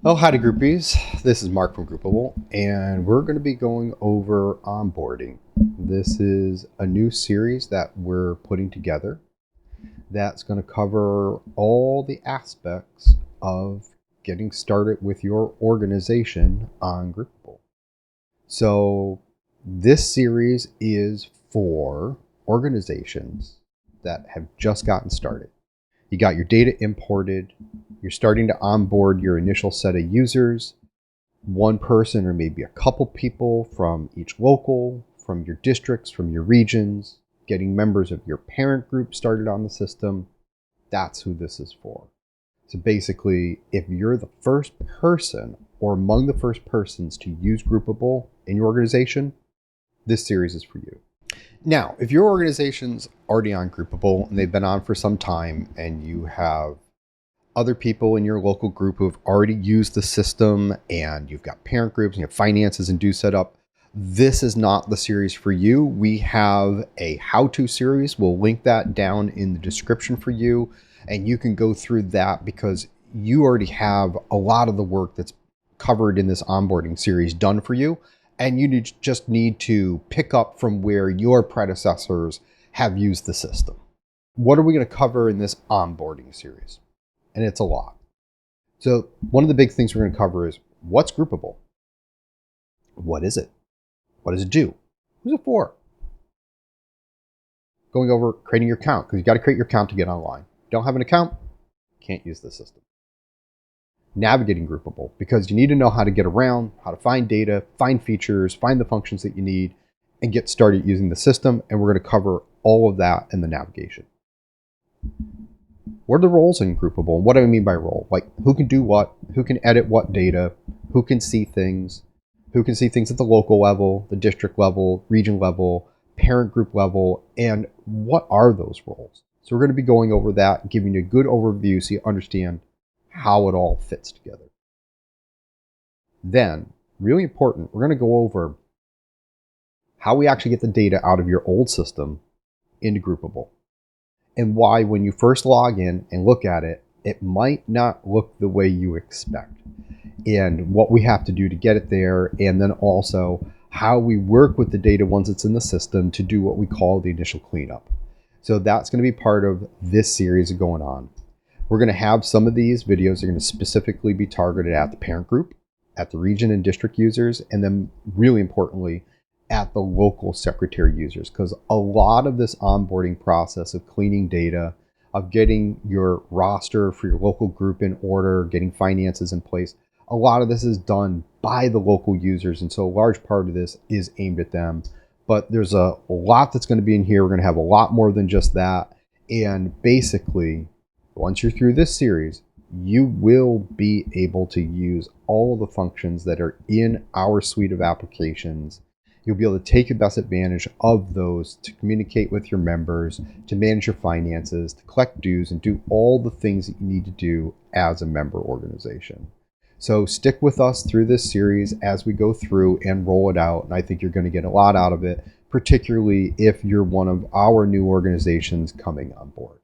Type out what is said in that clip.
Oh, howdy groupies. This is Mark from Groupable, and we're going to be going over onboarding. This is a new series that we're putting together that's going to cover all the aspects of getting started with your organization on Groupable. So this series is for organizations that have just gotten started. You got your data imported, you're starting to onboard your initial set of users, one person or maybe a couple people from each local, from your districts, from your regions, getting members of your parent group started on the system. That's who this is for. So basically, if you're the first person or among the first persons to use Groupable in your organization, this series is for you. Now, if your organization's already on Groupable and they've been on for some time and you have other people in your local group who have already used the system and you've got parent groups and you have finances and dues set up, this is not the series for you. We have a how-to series. We'll link that down in the description for you, and you can go through that because you already have a lot of the work that's covered in this onboarding series done for you, and you just need to pick up from where your predecessors have used the system. What are we going to cover in this onboarding series? And it's a lot. So one of the big things we're going to cover is what's Groupable? What is it? What does it do? Who's it for? Going over creating your account, because you got to create your account to get online. Don't have an account, can't use the system. Navigating Groupable, because you need to know how to get around, how to find data, find features, find the functions that you need, and get started using the system. And we're going to cover all of that in the navigation. What are the roles in Groupable? And what do I mean by role? Like who can do what, who can edit what data, who can see things at the local level, the district level, region level, parent group level, and what are those roles? So we're going to be going over that, giving you a good overview so you understand how it all fits together. Then, really important, we're going to go over how we actually get the data out of your old system into Groupable, and why when you first log in and look at it, it might not look the way you expect, and what we have to do to get it there, and then also how we work with the data once it's in the system to do what we call the initial cleanup. So that's going to be part of this series going on. We're going to have some of these videos are going to specifically be targeted at the parent group, at the region and district users, and then really importantly, at the local secretary users, because a lot of this onboarding process of cleaning data, of getting your roster for your local group in order, getting finances in place, a lot of this is done by the local users. And so a large part of this is aimed at them. But there's a lot that's going to be in here. We're going to have a lot more than just that. And basically, once you're through this series, you will be able to use all the functions that are in our suite of applications. You'll be able to take the best advantage of those to communicate with your members, to manage your finances, to collect dues, and do all the things that you need to do as a member organization. So stick with us through this series as we go through and roll it out. And I think you're going to get a lot out of it, particularly if you're one of our new organizations coming on board.